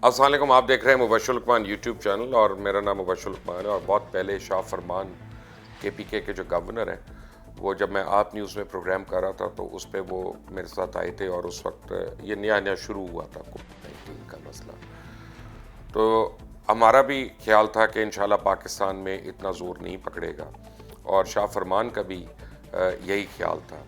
السلام علیکم، آپ دیکھ رہے ہیں مبشر لقمان یوٹیوب چینل اور میرا نام مبشر لقمان ہے. اور بہت پہلے شاہ فرمان کے پی کے جو گورنر ہیں وہ جب میں آپ نیوز میں پروگرام کر رہا تھا تو اس پہ وہ میرے ساتھ آئے تھے اور اس وقت یہ نیا شروع ہوا تھا کووڈ-19 کا مسئلہ. تو ہمارا بھی خیال تھا کہ انشاءاللہ پاکستان میں اتنا زور نہیں پکڑے گا اور شاہ فرمان کا بھی یہی خیال تھا.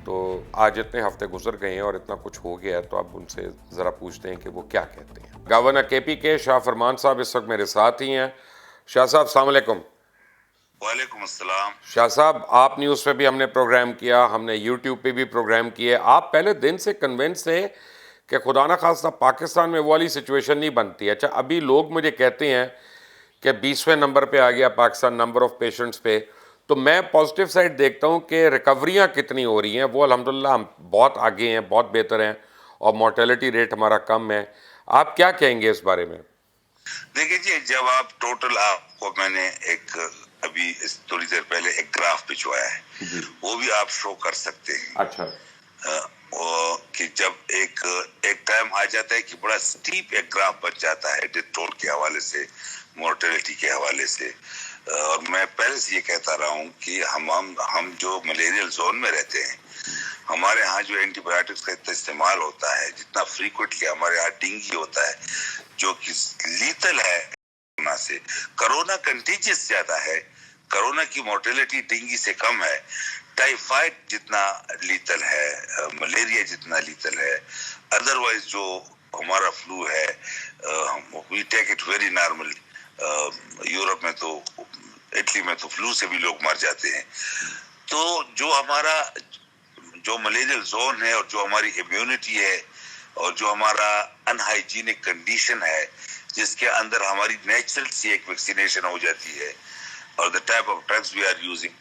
تو آج اتنے ہفتے گزر گئے ہیں اور اتنا کچھ ہو گیا ہے تو اب ان سے ذرا پوچھتے ہیں کہ وہ کیا کہتے ہیں. گورنر کے پی کے شاہ فرمان صاحب اس وقت میرے ساتھ ہی ہیں. شاہ صاحب السلام علیکم. وعلیکم السلام. شاہ صاحب آپ نیوز پہ بھی ہم نے پروگرام کیا, ہم نے یوٹیوب پہ بھی پروگرام کیے. آپ پہلے دن سے کنونس تھے کہ خدا نہ خواستہ پاکستان میں وہ والی سچویشن نہیں بنتی. اچھا ابھی لوگ مجھے کہتے ہیں کہ 20ویں نمبر پہ آ گیا پاکستان نمبر آف پیشنٹس پہ, تو میں پازیٹیو سائڈ دیکھتا ہوں کہ ریکوریاں کتنی ہو رہی ہیں. وہ الحمدللہ ہم بہت آگے ہیں, بہت بہتر ہیں اور مورٹیلٹی ریٹ ہمارا کم ہے. آپ کیا کہیں گے اس بارے میں؟ دیکھیں جی, جب آپ ٹوٹل, آپ کو میں نے ایک ابھی تھوڑی دیر پہلے ایک گراف بھجوایا ہے, وہ بھی آپ شو کر سکتے ہیں. اچھا کہ جب ایک ٹائم آ جاتا ہے کہ بڑا سٹیپ ایک گراف بن جاتا ہے ڈیتھ ٹول کے حوالے سے, مورٹیلٹی کے حوالے سے. اور میں پہلے سے یہ کہتا رہا ہوں کہ ہم جو ملیریل زون میں رہتے ہیں, ہمارے ہاں جو اینٹی بایوٹکس کا اتنا استعمال ہوتا ہے, جتنا فریکوینٹلی ہمارے ہاں ڈینگی ہوتا ہے جو کہ لیتل ہے کرونا سے. کرونا کنٹیجس زیادہ ہے, کرونا کی مورٹیلٹی ڈینگی سے کم ہے. ٹائیفائڈ جتنا لیتل ہے, ملیریا جتنا لیتل ہے, ادروائز جو ہمارا فلو ہے we take it very normal. Europe میں تو, اٹلی میں تو فلو سے بھی لوگ مر جاتے ہیں. تو جو ہمارا جو ملیریل زون ہے اور جو ہماری امیونٹی ہے اور جو ہمارا ان ہائیجینک کنڈیشن ہے جس کے اندر ہماری نیچرل سی ایک ویکسینیشن ہو جاتی ہے اور the type of drugs we are using,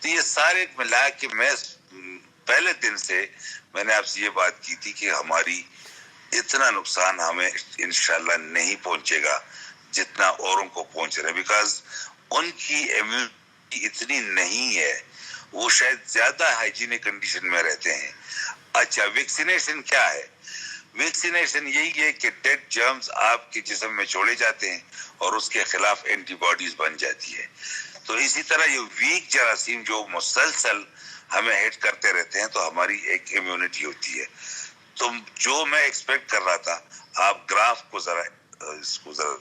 تو یہ سارے ملا کے میں پہلے دن سے میں نے آپ سے یہ بات کی تھی کہ ہماری اتنا نقصان ہمیں انشاءاللہ نہیں پہنچے گا جتنا اوروں کو پہنچ رہا ہے, بیکاز ان کی امیونٹی اتنی نہیں ہے, وہ شاید زیادہ ہائیجینک کنڈیشن میں رہتے ہیں. اچھا ویکسینیشن کیا ہے؟ ویکسینیشن یہی ہے کہ ڈیڈ جرمز آپ کے جسم میں چھوڑے جاتے ہیں اور اس کے خلاف اینٹی باڈیز بن جاتی ہے. تو اسی طرح یہ ویک جراثیم جو مسلسل ہمیں ہٹ کرتے رہتے ہیں تو ہماری ایک امیونٹی ہوتی ہے. تو جو میں ایکسپیکٹ کر رہا تھا, آپ گراف کو ذرا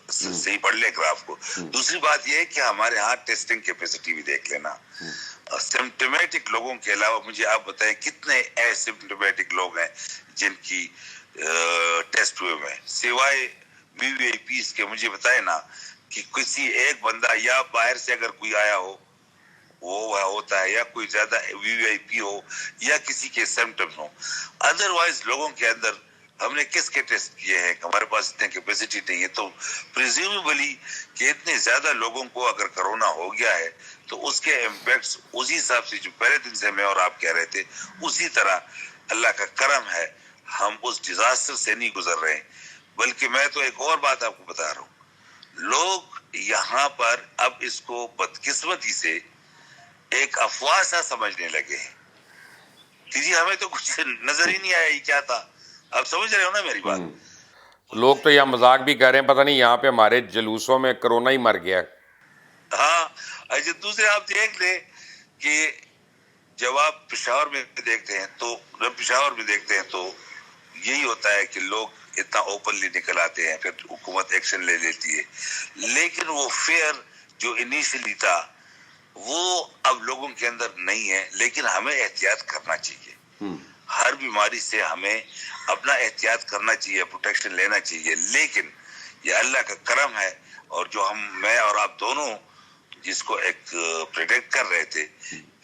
صحیح پڑھ لیں گراف کو. دوسری بات یہ ہے کہ ہمارے ہاں ٹیسٹنگ کیپیسٹی بھی دیکھ لینا. سمپٹومیٹک لوگوں کے علاوہ مجھے آپ بتائیں کتنے ایسمپٹومیٹک لوگ ہیں جن کی ٹیسٹ ہوئے میں, سوائے وی وی آئی پیز کے مجھے بتائے نا کہ کسی ایک بندہ یا باہر سے اگر کوئی آیا ہو وہ ہوتا ہے, یا کوئی زیادہ وی وی آئی پی ہو, یا کسی کے سمپٹمز ہوں. ادروائز لوگوں کے اندر ہم نے کس کے ٹیسٹ کیے ہیں, ہمارے پاس اتنے کیپیسٹی نہیں ہے. تو پریزیومیبلی کہ اتنے زیادہ لوگوں کو اگر کرونا ہو گیا ہے تو اس کے امپیکٹس اسی حساب سے جو پہلے دن سے میں اور آپ کہہ رہے تھے اسی طرح اللہ کا کرم ہے ہم اس ڈیزاسٹر سے نہیں گزر رہے ہیں. بلکہ میں تو ایک اور بات آپ کو بتا رہا ہوں, لوگ یہاں پر اب اس کو بدقسمتی سے ایک افواہ سا سمجھنے لگے ہیں کہ جی ہمیں تو کچھ نظر ہی نہیں آیا یہ کیا تھا. آپ سمجھ رہے ہو نا میری بات؟ لوگ تو یہاں مذاق بھی کر رہے ہیں, پتہ نہیں یہاں پہ ہمارے جلوسوں میں کرونا ہی مر گیا. ہاں اچھا, دوسرے آپ دیکھ لیں کہ جب آپ پشاور میں دیکھتے ہیں تو یہی ہوتا ہے کہ لوگ اتنا اوپنلی نکل آتے ہیں, پھر حکومت ایکشن لے لیتی ہے. لیکن وہ فیئر جو انیشلی تھا وہ اب لوگوں کے اندر نہیں ہے. لیکن ہمیں احتیاط کرنا چاہیے, ہر بیماری سے ہمیں اپنا احتیاط کرنا چاہیے, پروٹیکشن لینا چاہیے. لیکن یہ اللہ کا کرم ہے, اور جو میں اور آپ دونوں جس کو ایک پریڈکٹ کر رہے تھے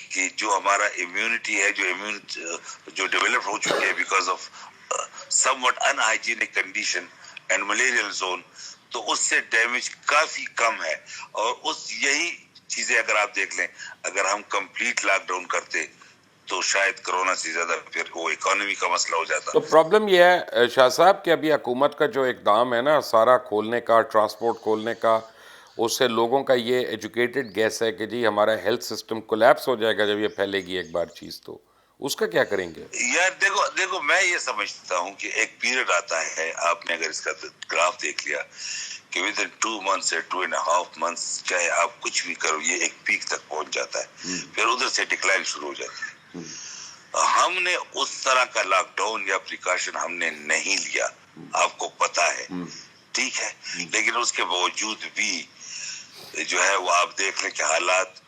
کہ جو ہمارا امیونٹی ہے جو ڈیولپ ہو چکی ہے because of some what in hygienic condition and ملیریل zone, تو اس سے ڈیمیج کافی کم ہے. اور یہی چیزیں اگر آپ دیکھ لیں, اگر ہم کمپلیٹ لاک ڈاؤن کرتے تو شاید کرونا سے زیادہ پھر وہ اکانومی کا مسئلہ ہو جاتا. تو پرابلم یہ ہے شاہ صاحب کہ ابھی حکومت کا جو اقدام ہے نا سارا کھولنے کا, ٹرانسپورٹ کھولنے کا, اس سے لوگوں کا یہ ایجوکیٹڈ گیس ہے کہ جی ہمارا ہیلتھ سسٹم کولیپس ہو جائے گا جب یہ پھیلے گی ایک بار چیز. تو اس کا کیا کریں گے؟ یار دیکھو میں یہ سمجھتا ہوں کہ ایک پیریڈ آتا ہے, آپ نے اگر اس کا گراف دیکھ لیا کہ ود ان 2 months یا 2.5 months چاہے آپ کچھ بھی کرو, یہ ایک پیک تک پہنچ جاتا ہے, پھر ادھر سے ڈکلائن شروع ہو جاتی ہے. ہم نے اس طرح کا لاک ڈاؤن یا پریکاشن ہم نے نہیں لیا, آپ کو پتا ہے, ٹھیک ہے, لیکن اس کے باوجود بھی جو ہے وہ آپ دیکھ لیں کہ حالات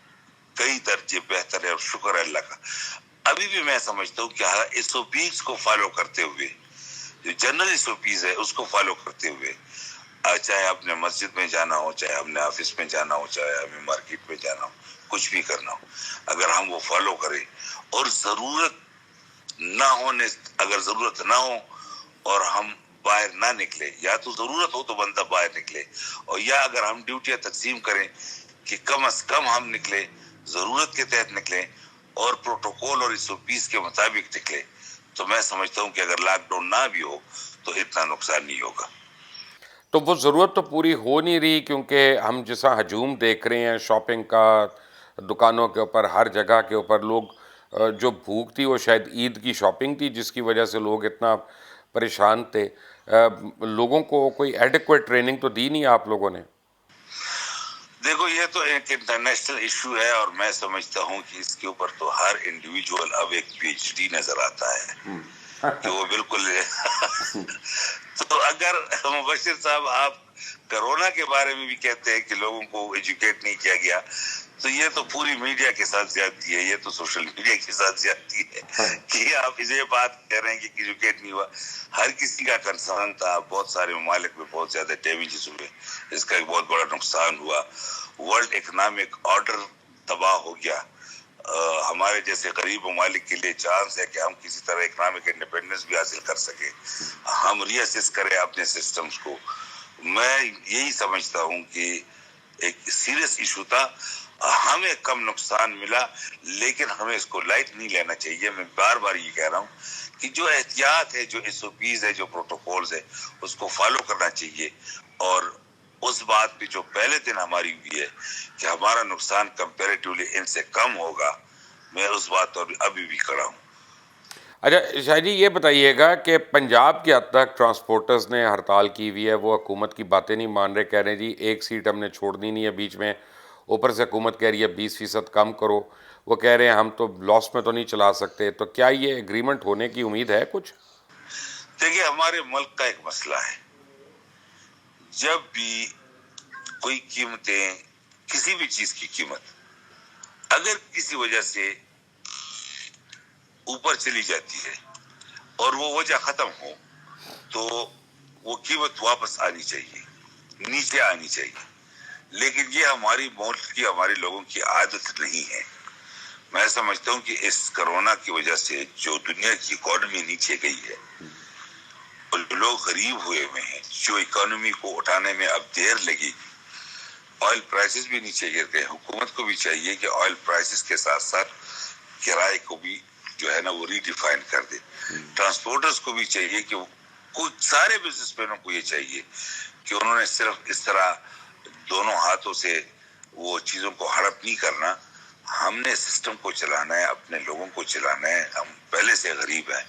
کئی درجے بہتر ہے, اور شکر ہے اللہ کا. ابھی بھی میں سمجھتا ہوں کہ اس او پیز کو فالو کرتے ہوئے, جو جنرل اس او پیز ہے اس کو فالو کرتے ہوئے, چاہے آپ نے مسجد میں جانا ہو, چاہے ہم نے آفس میں جانا ہو, چاہے ہمیں مارکیٹ میں جانا ہو, کچھ بھی کرنا ہو, اگر ہم وہ فالو کریں اور ضرورت نہ ہونے, اگر ضرورت نہ ہو اور ہم باہر نہ نکلے, یا تو ضرورت ہو تو بندہ باہر نکلے, اور یا اگر ہم ڈیوٹیاں تقسیم کریں کہ کم از کم ہم نکلے, ضرورت کے تحت نکلیں اور پروٹوکول اور اس او پیز کے مطابق نکلے, تو میں سمجھتا ہوں کہ اگر لاک ڈاؤن نہ بھی ہو تو اتنا نقصان نہیں ہوگا. تو وہ ضرورت تو پوری ہو نہیں رہی, کیونکہ ہم جیسا ہجوم دیکھ رہے ہیں شاپنگ کا, دکانوں کے اوپر, ہر جگہ کے اوپر لوگ, جو بھوک تھی وہ شاید عید کی شاپنگ تھی جس کی وجہ سے لوگ اتنا پریشان تھے. لوگوں کو کوئی ایڈیکویٹ ٹریننگ تو دی نہیں آپ لوگوں نے؟ دیکھو یہ تو ایک انٹرنیشنل ایشو ہے, اور میں سمجھتا ہوں کہ اس کے اوپر تو ہر انڈیویجول اب ایک پی ایچ ڈی نظر آتا ہے کہ وہ بالکل تو اگر مبشر صاحب آپ کرونا کے بارے میں بھی کہتے ہیں کہ لوگوں کو ایجوکیٹ نہیں کیا گیا, تو یہ تو پوری میڈیا کے ساتھ زیادتی ہے, یہ تو سوشل میڈیا کے ساتھ زیادتی ہے کہ آپ یہ بات کہہ رہے ہیں کہ ایجوکیٹ نہیں ہوا. ہر کسی کا کنسرن تھا, بہت سارے ممالک میں بہت زیادہ ڈیمیجز ہوئے, اس کا ایک بہت بڑا نقصان ہوا, ورلڈ اکنامک آرڈر تباہ ہو گیا. ہمارے جیسے غریب ممالک کے لیے چانس ہے کہ ہم کسی طرح اکنامک انڈیپینڈنس بھی حاصل کر سکیں, ہم ری اسیس کریں اپنے سسٹمز کو. میں یہی سمجھتا ہوں کہ ایک سیریس ایشو تھا, ہمیں کم نقصان ملا, لیکن ہمیں اس کو لائٹ نہیں لینا چاہیے. میں بار بار یہ کہہ رہا ہوں کہ جو احتیاط ہے, جو ایس او پیز ہے, جو پروٹوکولز ہے, اس کو فالو کرنا چاہیے. اور اس بات پہ جو پہلے دن ہماری ہوئی ہے کہ ہمارا نقصان کمپیریٹیولی ان سے کم ہوگا, میں اس بات پر ابھی بھی کھڑا ہوں. اچھا شاہد جی, یہ بتائیے گا کہ پنجاب کی حد تک ٹرانسپورٹرز نے ہڑتال کی ہوئی ہے, وہ حکومت کی باتیں نہیں مان رہے, کہہ رہے ہیں جی ایک سیٹ ہم نے چھوڑنی نہیں ہے بیچ میں, اوپر سے حکومت کہہ رہی ہے 20% کم کرو, وہ کہہ رہے ہیں ہم تو لاس میں تو نہیں چلا سکتے. تو کیا یہ ایگریمنٹ ہونے کی امید ہے کچھ؟ دیکھیے ہمارے ملک کا ایک مسئلہ ہے, جب بھی کوئی قیمتیں, کسی بھی چیز کی قیمت اگر کسی وجہ سے اوپر چلی جاتی ہے اور وہ وجہ ختم ہو, تو وہ قیمت واپس آنی چاہیے, نیچے آنی چاہیے. لیکن یہ ہماری ملک کی, ہمارے لوگوں کی عادت نہیں ہے. میں سمجھتا ہوں کہ اس کرونا کی وجہ سے جو دنیا کی اکانومی نیچے گئی ہے, اور لوگ غریب ہوئے ہوئے ہیں, جو اکانومی کو اٹھانے میں اب دیر لگی, آئل پرائسز بھی نیچے گر گئے. حکومت کو بھی چاہیے کہ آئل پرائسز کے ساتھ ساتھ کرائے کو بھی جو ہے نا وہ ری ڈیفائن کر دے. ٹرانسپورٹرز کو بھی چاہیے کہ کچھ سارے بزنس مینوں کو یہ چاہیے کہ انہوں نے صرف اس طرح دونوں ہاتھوں سے وہ چیزوں کو ہڑپ نہیں کرنا. ہم نے سسٹم کو چلانا ہے, اپنے لوگوں کو چلانا ہے. ہم پہلے سے غریب ہیں,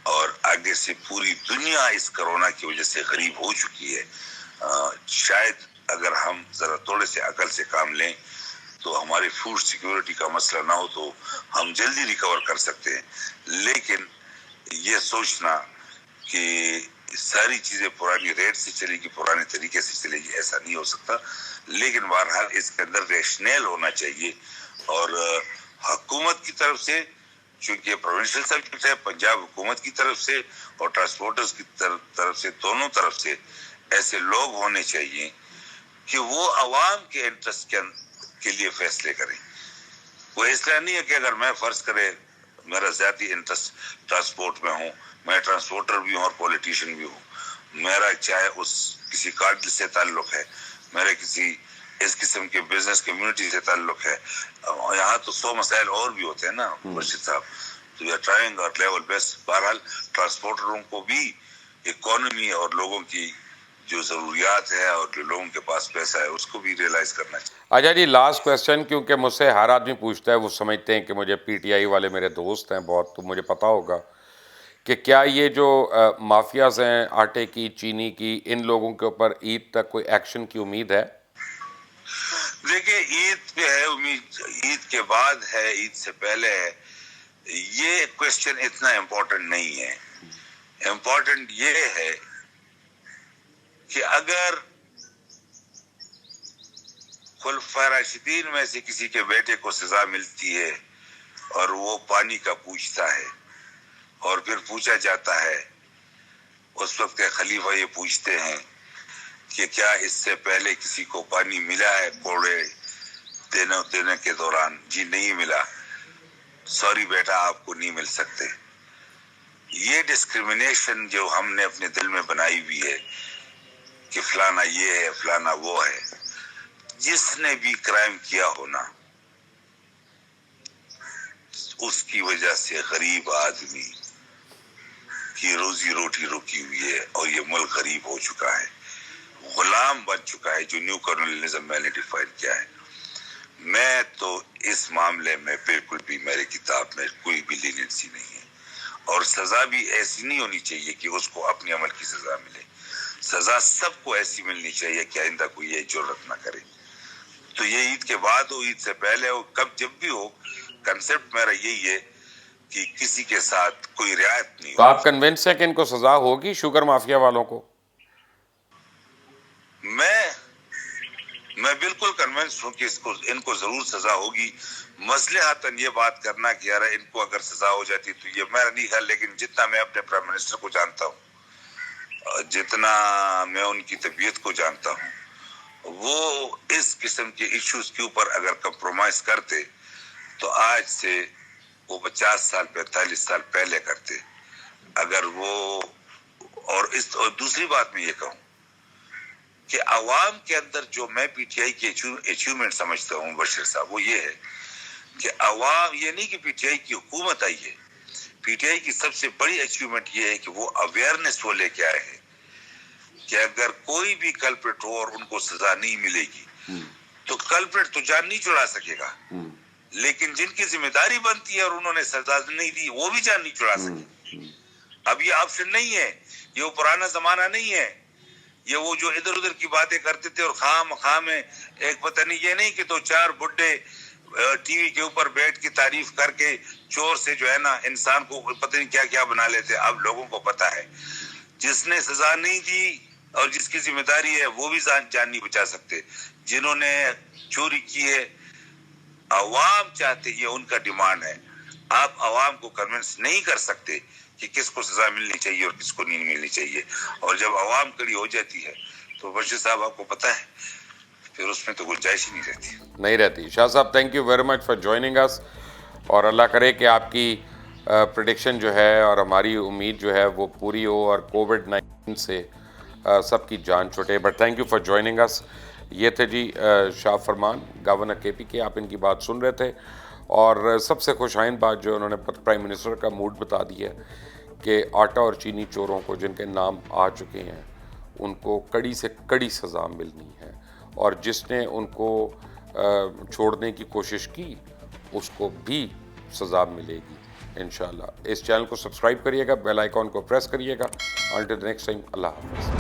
اور آگے سے پوری دنیا اس کرونا کی وجہ سے غریب ہو چکی ہے. شاید اگر ہم ذرا تھوڑے سے عقل سے کام لیں تو ہماری فوڈ سیکیورٹی کا مسئلہ نہ ہو تو ہم جلدی ریکور کر سکتے ہیں. لیکن یہ سوچنا کہ ساری چیزیں پرانی ریٹ سے چلے گی, پرانے طریقے سے چلے گی, ایسا نہیں ہو سکتا. لیکن بہرحال اس کے اندر ریشنل ہونا چاہیے, اور حکومت کی طرف سے, چونکہ پروونشل سبجیکٹ ہے, پنجاب حکومت کی طرف سے اور ٹرانسپورٹرز کی طرف سے, دونوں طرف سے ایسے لوگ ہونے چاہیے کہ وہ عوام کے انٹرسٹ کے لیے فیصلے کریں. وہ اس طرح نہیں ہے کہ اگر میں فرض کرے میرا ذاتی انٹرسٹ ٹرانسپورٹ میں ہوں, میں ٹرانسپورٹر بھی ہوں اور پولیٹیشین بھی ہوں, میرا چاہے اس کسی کارٹل سے تعلق ہے, میرے کسی اس قسم کے بزنس کمیونٹی سے تعلق ہے, یہاں تو 100 مسائل اور بھی ہوتے ہیں نا مرشد صاحب. تو وی آر ٹرائنگ اور لیول بیسٹ. بہرحال ٹرانسپورٹروں کو بھی اکانومی اور لوگوں کی جو ضروریات ہے اور جو لوگوں کے پاس پیسہ ہے اس کو بھی ریئلائز کرنا چاہیے. اچھا جی، لاسٹ کویسچن، کیونکہ مجھ سے ہر آدمی پوچھتا ہے، وہ سمجھتے ہیں کہ مجھے پی ٹی آئی والے میرے دوست ہیں بہت، تو مجھے پتہ ہوگا کہ کیا یہ جو مافیاز ہیں آٹے کی، چینی کی، ان لوگوں کے اوپر عید تک کوئی ایکشن کی امید ہے؟ دیکھیں عید پہ ہے امید، عید کے بعد ہے، عید سے پہلے ہے، یہ کوشچن اتنا امپورٹنٹ نہیں ہے. امپورٹنٹ یہ ہے کہ اگر خلفائے راشدین میں سے کسی کے بیٹے کو سزا ملتی ہے اور وہ پانی کا پوچھتا ہے اور پھر پوچھا جاتا ہے، اس وقت کے خلیفہ یہ پوچھتے ہیں کہ کیا اس سے پہلے کسی کو پانی ملا ہے کوڑے دینے کے دوران؟ جی نہیں ملا، سوری بیٹا آپ کو نہیں مل سکتے. یہ ڈسکریمنیشن جو ہم نے اپنے دل میں بنائی ہوئی ہے کہ فلانا یہ ہے فلانا وہ ہے، جس نے بھی کرائم کیا ہونا اس کی وجہ سے غریب آدمی کی روزی روٹی رکی ہوئی ہے اور یہ ملک غریب ہو چکا ہے، غلام بن چکا ہے، جو نیو کالونیلزم میں نے ڈیفائن کیا ہے. میں تو اس معاملے میں بالکل بھی میری کتاب میں کوئی بھی لینینسی نہیں ہے، اور سزا بھی ایسی نہیں ہونی چاہیے کہ اس کو اپنے عمل کی سزا ملے. سزا سب کو ایسی ملنی چاہیے کہ آئندہ کوئی یہ جرات نہ کرے. تو یہ عید کے بعد ہو، عید سے پہلے ہو، کب جب بھی ہو، کنسپٹ میرا یہی ہے کہ کسی کے ساتھ کوئی رعایت نہیں تو ہو. آپ کنونس ہیں کہ ان کو سزا ہوگی، شوگر مافیا والوں کو؟ میں بالکل کنونس ہوں کہ ان کو ضرور سزا ہوگی. مصلحتاً یہ بات کرنا کہ یار ان کو اگر سزا ہو جاتی تو یہ میرا نہیں خیال، لیکن جتنا میں اپنے پرائم منسٹر کو جانتا ہوں، جتنا میں ان کی طبیعت کو جانتا ہوں، وہ اس قسم کے ایشوز کے اوپر اگر کمپرومائز کرتے تو آج سے وہ 50 سال 45 سال پہلے کرتے. اگر وہ اور دوسری بات میں یہ کہوں کہ عوام کے اندر جو میں پی ٹی آئی کی اچیومنٹ سمجھتا ہوں بشیر صاحب، وہ یہ ہے کہ عوام، یہ نہیں کہ پی ٹی آئی کی حکومت آئی ہے، پی ٹی آئی کی سب سے بڑی اچیومنٹ یہ ہے کہ وہ اویئرنیس وہ لے کے آئے ہیں کہ اگر کوئی بھی کلپریٹ ہو اور ان کو سزا نہیں ملے گی تو کلپریٹ تو جان نہیں چھڑا سکے گا، لیکن جن کی ذمہ داری بنتی ہے اور انہوں نے سزا نہیں دی وہ بھی جان نہیں چھڑا سکے. اب یہ آپشن نہیں ہے، یہ وہ پرانا زمانہ نہیں ہے، یہ وہ جو ادھر ادھر کی باتیں کرتے تھے اور خواہ میں ایک پتہ نہیں، یہ نہیں کہ تو چار بڈھے ٹی وی کے اوپر بیٹھ کے تعریف کر کے چور سے جو ہے نا انسان کو پتہ نہیں کیا کیا بنا لیتے. اب لوگوں کو پتہ ہے جس نے سزا نہیں دی اور جس کی ذمہ داری ہے وہ بھی جان نہیں بچا سکتے. جنہوں نے چوری کی ہے عوام چاہتے، یہ ان کا ڈیمانڈ ہے. آپ عوام کو کنونس نہیں کر سکتے کہ کس کو سزا ملنی چاہیے اور کس کو نہیں ملنی چاہیے. اور جب عوام کڑی ہو جاتی ہے تو بشیر صاحب آپ کو پتہ ہے پھر اس میں تو گنجائش ہی نہیں رہتی. Shah sahab thank you very much for joining us, اور اللہ کرے کہ آپ کی پریڈکشن جو ہے اور ہماری امید جو ہے وہ پوری ہو اور کووڈ-19 سے سب کی جان چھوٹے. But thank you for joining us. یہ تھے جی شاہ فرمان، گورنر کے پی کے. آپ ان کی بات سن رہے تھے، اور سب سے خوش آئند بات جو انہوں نے پرائم منسٹر کا موڈ بتا دیا ہے کہ آٹا اور چینی چوروں کو جن کے نام آ چکے ہیں ان کو کڑی سے کڑی سزا ملنی ہے، اور جس نے ان کو چھوڑنے کی کوشش کی اس کو بھی سزا ملے گی انشاءاللہ. اس چینل کو سبسکرائب کریے گا، بیل آئیکن کو پریس کریے گا. انٹل نیکسٹ ٹائم، اللہ حافظ.